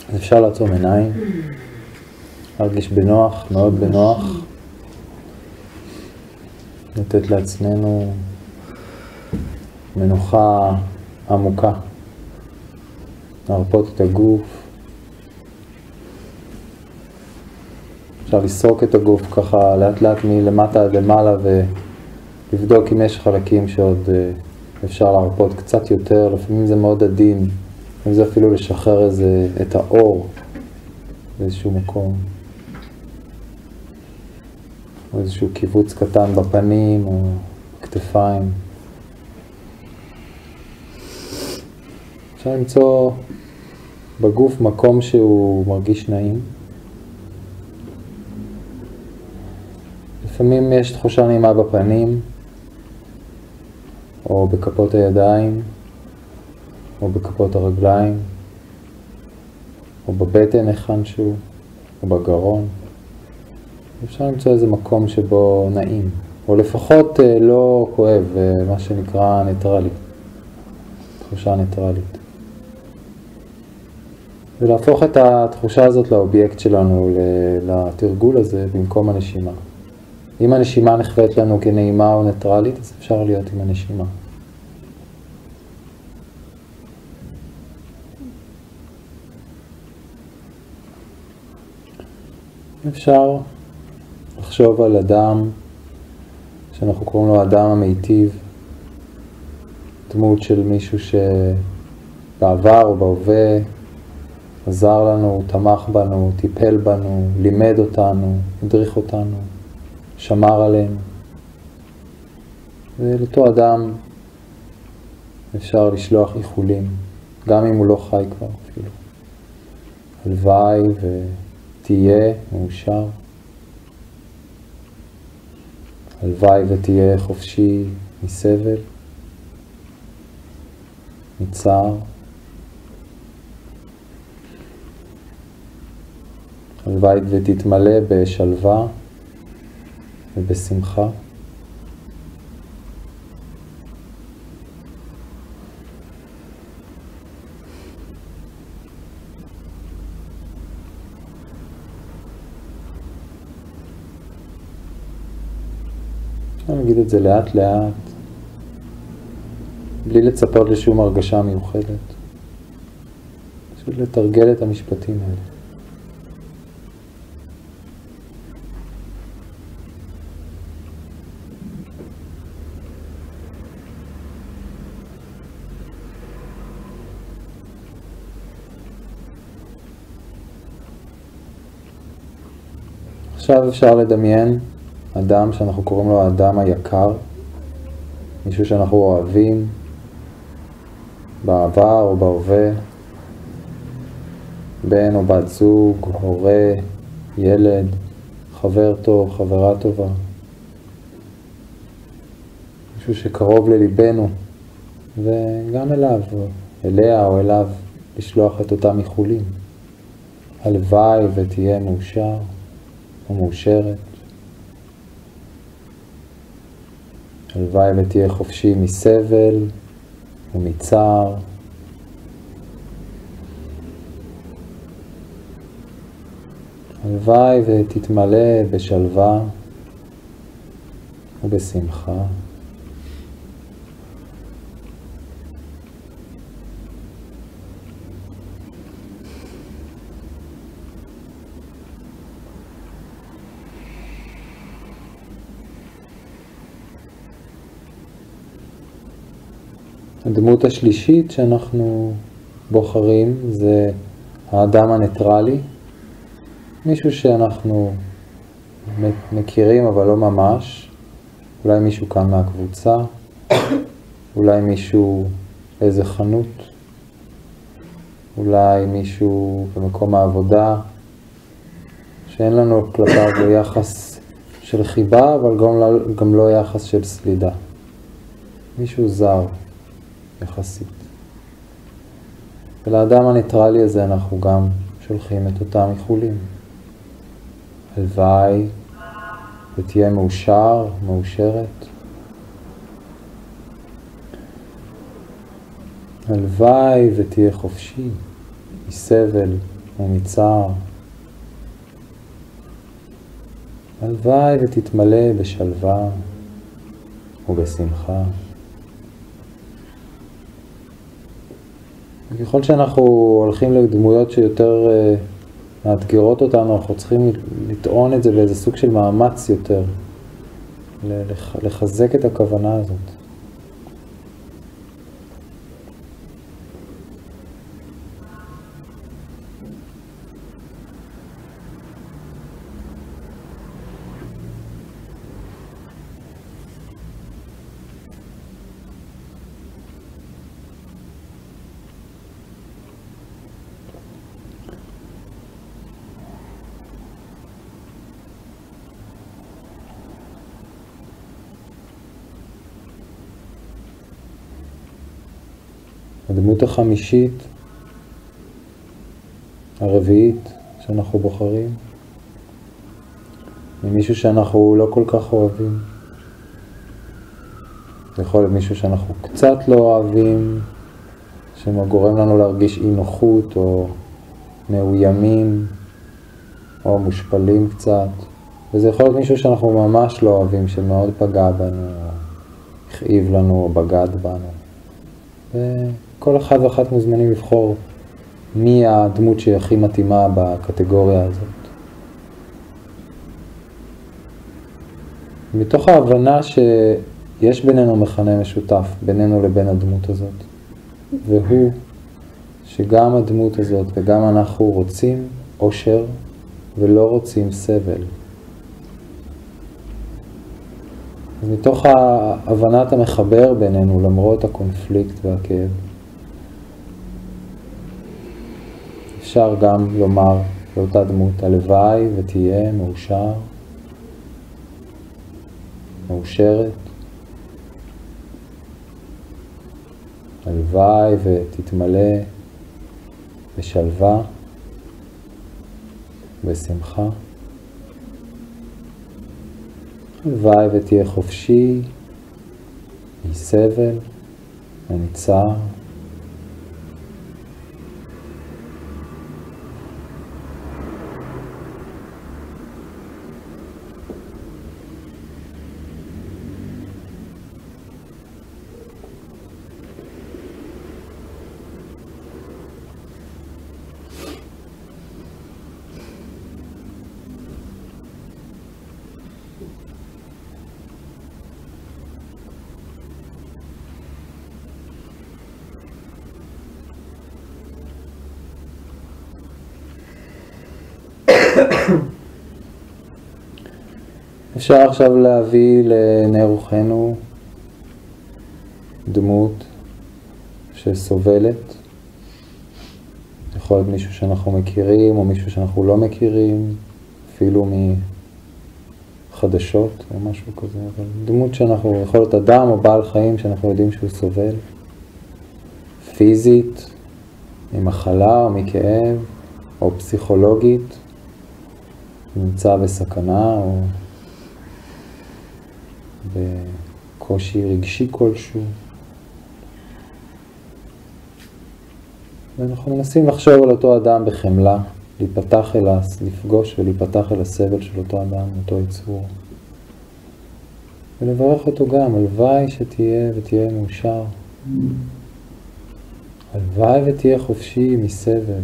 אז אפשר לעצום עיניים, להרגיש בנוח, מאוד בנוח, לתת לעצמנו מנוחה עמוקה, להרפות את הגוף. אפשר לסרוק את הגוף ככה לאט לאט מלמטה עד למעלה ולבדוק אם יש חלקים שעוד אפשר להרפות קצת יותר. לפעמים זה מאוד עדין, לפעמים זה אפילו לשחרר את האור באיזשהו מקום, או איזשהו קיבוץ קטן בפנים או בכתפיים. אפשר למצוא בגוף מקום שהוא מרגיש נעים. לפעמים יש תחושה נעימה בפנים, או בכפות הידיים, או בכפות הרגליים, או בבטן איכשהו, או בגרון. אפשר למצוא איזה מקום שבו נעים, או לפחות לא כואב, מה שנקרא ניטרלי, תחושה ניטרלית. ולהפוך את התחושה הזאת לאובייקט שלנו, לתרגול הזה, במקום הנשימה. אם הנשימה נחווית לנו כנעימה או ניטרלית, אז אפשר להיות עם הנשימה. אפשר לחשוב על אדם שאנחנו קוראים לו האדם המיטיב, דמות של מישהו שבעבר או בהווה עזר לנו, תמך בנו, טיפל בנו, לימד אותנו, הדריך אותנו, שמר עלינו. ולאותו אדם אפשר לשלוח איחולים, גם אם הוא לא חי כבר אפילו. הלוואי ותהיה מאושר. הלוואי ותהיה חופשי מסבל, מצער. הלוואי ותתמלא בשלווה ובשמחה. אני אגיד את זה לאט לאט, בלי לצפות לשום הרגשה מיוחדת. פשוט לתרגל את המשפטים האלה. עכשיו אפשר לדמיין אדם שאנחנו קוראים לו האדם היקר, מישהו שאנחנו אוהבים בעבר או בהווה, בן או בת זוג, הורה, ילד, חבר טוב, חברה טובה. מישהו שקרוב לליבנו, וגם אליו, אליה או אליו, לשלוח את אותם איחולים. הלוואי ותהיה מאושר או מאושרת. הלוואי ותהיה חופשי מסבל ומצער. הלוואי ותתמלא בשלווה ובשמחה. הדמות השלישית שאנחנו בוחרים זה האדם הניטרלי, מישהו שאנחנו מכירים אבל לא ממש, אולי מישהו כאן מהקבוצה, אולי מישהו באיזה חנות, אולי מישהו במקום העבודה, שאין לנו כלפיו יחס של חיבה אבל גם לא יחס של סלידה. מישהו זר יחסית. ולאדם הניטרלי הזה אנחנו גם שולחים את אותם איחולים. הלוואי ותהיה מאושר, מאושרת. הלוואי ותהיה חופשי מסבל ומצער. הלוואי ותתמלא בשלווה ובשמחה. וככל שאנחנו הולכים לדמויות שיותר מאתגרות אותנו, אנחנו צריכים לטעון את זה באיזה סוג של מאמץ יותר, לחזק את הכוונה הזאת. הדמות החמישית, הרביעית שאנחנו בוחרים, היא מישהו שאנחנו לא כל כך אוהבים. זה יכול להיות מישהו שאנחנו קצת לא אוהבים, שגורם לנו להרגיש אי נוחות או מאוימים או מושפלים קצת. וזה יכול להיות מישהו שאנחנו ממש לא אוהבים, שמאוד פגע בנו, או הכאיב לנו או בגד בנו. וכל אחד ואחת מוזמנים לבחור מי הדמות שהיא הכי מתאימה בקטגוריה הזאת. מתוך ההבנה שיש בינינו מכנה משותף, בינינו לבין הדמות הזאת, והוא שגם הדמות הזאת וגם אנחנו רוצים אושר ולא רוצים סבל. אז מתוך הבנת המחבר בינינו, למרות הקונפליקט והכאב, אפשר גם לומר לאותה דמות, הלוואי ותהיה מאושר, מאושרת. הלוואי ותתמלא בשלווה, בשמחה. הלוואי ותהיה חופשי מסבל ומצער. אפשר עכשיו להביא לעיני רוחנו דמות שסובלת. יכול להיות מישהו שאנחנו מכירים או מישהו שאנחנו לא מכירים, אפילו מחדשות או משהו כזה, אבל דמות שאנחנו, יכול להיות אדם או בעל חיים שאנחנו יודעים שהוא סובל, פיזית, ממחלה או מכאב, או פסיכולוגית, נמצא בסכנה או בקושי רגשי כלשהו. ואנחנו מנסים לחשוב על אותו אדם בחמלה, להיפתח לפגוש ולהיפתח אל הסבל של אותו אדם, אותו יצור. ולברך אותו גם, הלוואי שתהיה ותהיה מאושר. הלוואי ותהיה חופשי מסבל,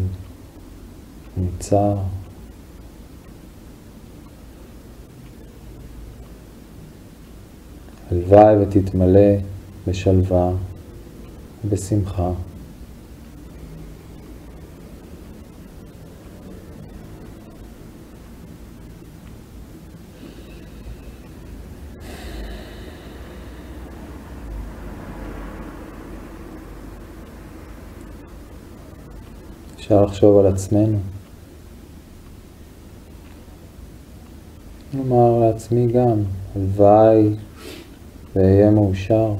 מצער. הלוואי ותתמלא בשלווה ובשמחה. אפשר לחשוב על עצמנו. נאמר לעצמי גם, הלוואי ואהיה מאושר.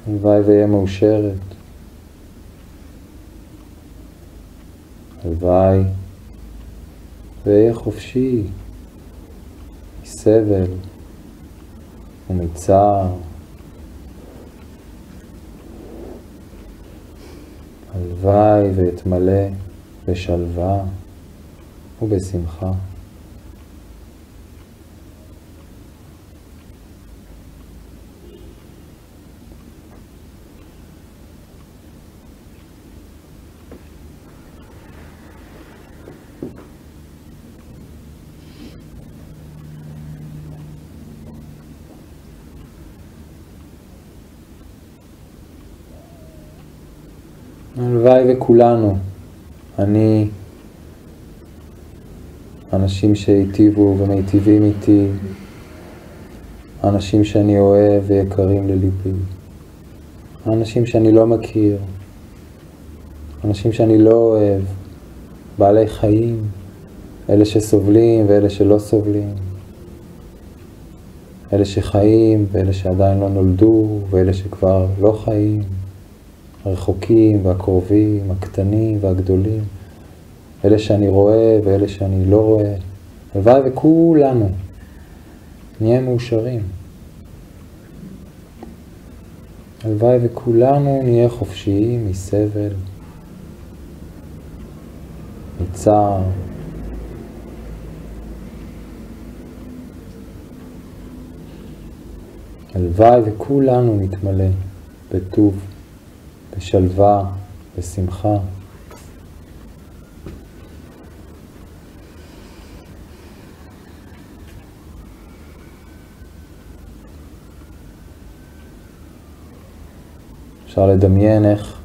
הלוואי ואהיה מאושרת. הלוואי ואהיה חופשי מסבל ומצער הלוואי ואתמלא בשלווה ובשמחה. הלוואי וכולנו, אני, אנשים שהיטיבו ומיטיבים איתי, אנשים שאני אוהב ויקרים לליבי, אנשים שאני לא מכיר, אנשים שאני לא אוהב, בעלי חיים, אלה שסובלים ואלה שלא סובלים, אלה שחיים ואלה שעדיין לא נולדו ואלה שכבר לא חיים, הרחוקים והקרובים, הקטנים והגדולים, אלה שאני רואה ואלה שאני לא רואה. הלוואי וכולנו נהיה מאושרים. הלוואי וכולנו נהיה חופשיים מסבל, מצער, הלוואי וכולנו נתמלא בטוב, בשלווה, בשמחה. אפשר לדמיין איך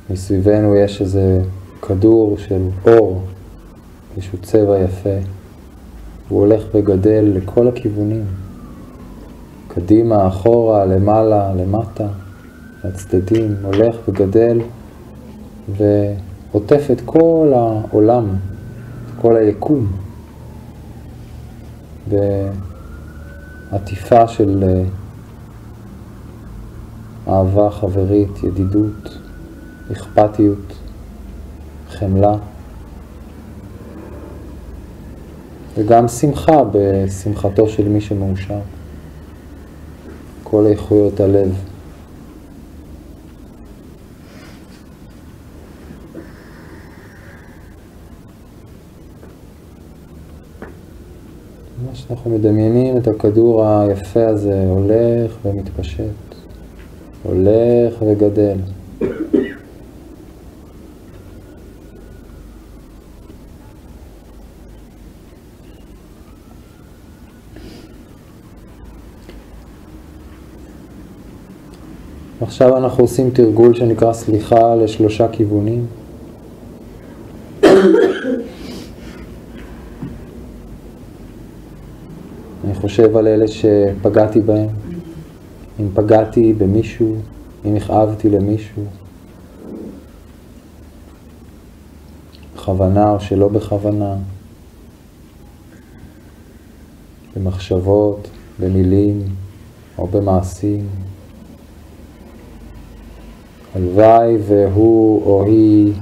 מסביבנו יש איזה כדור של אור, איזשהו צבע יפה, הוא הולך וגדל לכל הכיוונים, קדימה, אחורה, למעלה, למטה, הצדדים, הולך וגדל ועוטף את כל העולם, את כל היקום, בעטיפה של אהבה חברית, ידידות, אכפתיות, חמלה, וגם שמחה בשמחתו של מי שמאושר. כל איכויות הלב. ממש אנחנו מדמיינים את הכדור היפה הזה הולך ומתפשט, הולך וגדל. עכשיו אנחנו עושים תרגול שנקרא סליחה לשלושה כיוונים. אני חושב על אלה שפגעתי בהם, אם פגעתי במישהו, אם הכאבתי למישהו, בכוונה או שלא בכוונה, במחשבות, במילים או במעשים. הלוואי והוא או היא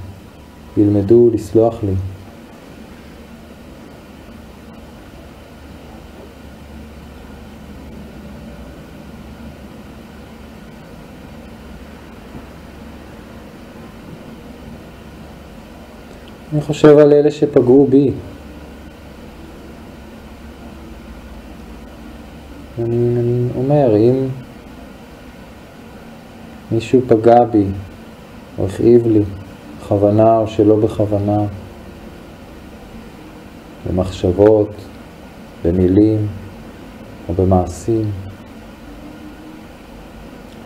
ילמדו לסלוח לי. אני חושב על אלה שפגעו בי. אני אומר, אם מישהו פגע בי או הכאיב לי, בכוונה או שלא בכוונה, במחשבות, במילים או במעשים,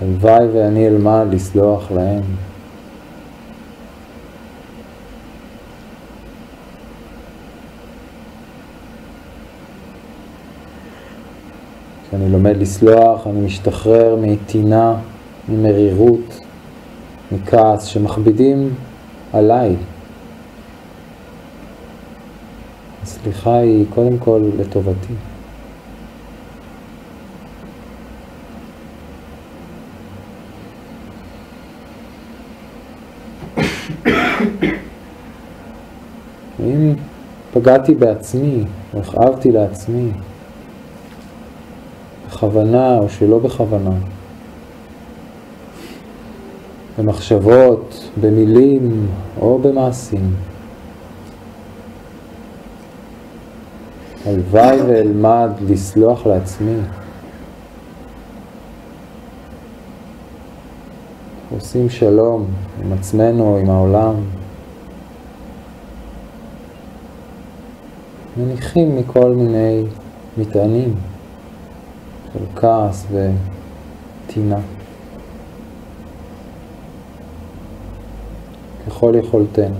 הלוואי ואני אלמד לסלוח להם. כשאני לומד לסלוח, אני משתחרר מעטינה, ממרירות, מכעס שמכבידים עליי. הסליחה היא קודם כל לטובתי. אם פגעתי בעצמי, או הכאבתי לעצמי, בכוונה או שלא בכוונה, במחשבות, במילים או במעשים. הלוואי ואלמד לסלוח לעצמי. עושים שלום עם עצמנו, עם העולם. מניחים מכל מיני מטענים של כעס וטינה. ככל יכולתנו.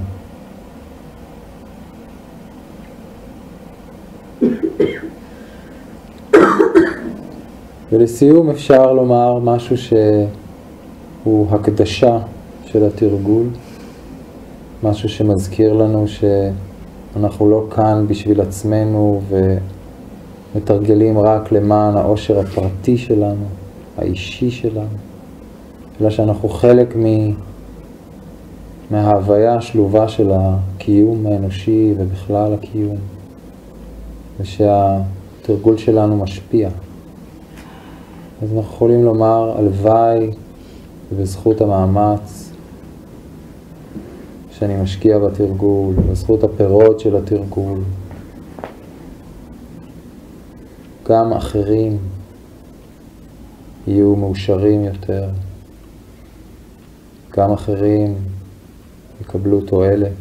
ולסיום אפשר לומר משהו שהוא הקדשה של התרגול, משהו שמזכיר לנו שאנחנו לא כאן בשביל עצמנו ומתרגלים רק למען העושר הפרטי שלנו, האישי שלנו, אלא שאנחנו חלק מההוויה השלובה של הקיום האנושי ובכלל הקיום, ושהתרגול שלנו משפיע. אז אנחנו יכולים לומר, הלוואי ובזכות המאמץ שאני משקיע בתרגול, בזכות הפירות של התרגול, גם אחרים יהיו מאושרים יותר, גם אחרים יקבלו תועלת,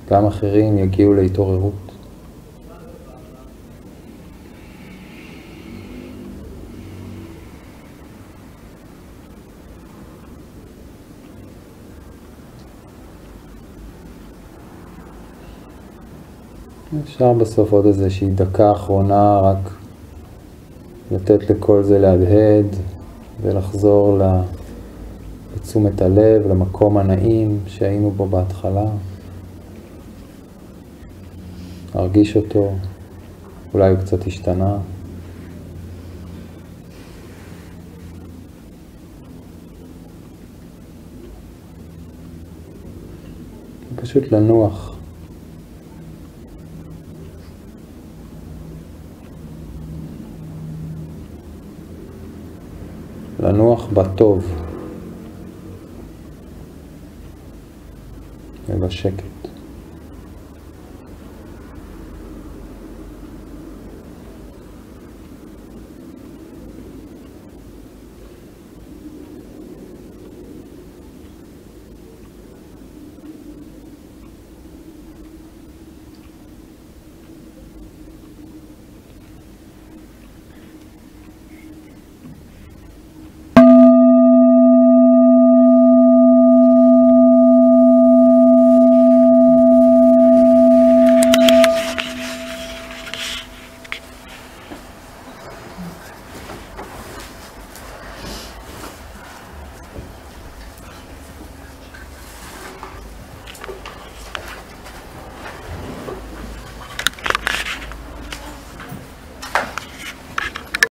גם אחרים יגיעו להתעוררות. אפשר בסוף עוד איזושהי דקה אחרונה רק לתת לכל זה להדהד ולחזור לתשומת הלב, למקום הנעים שהיינו בו בהתחלה. להרגיש אותו, אולי הוא קצת השתנה. פשוט לנוח. לנוח בטוב ובשקט.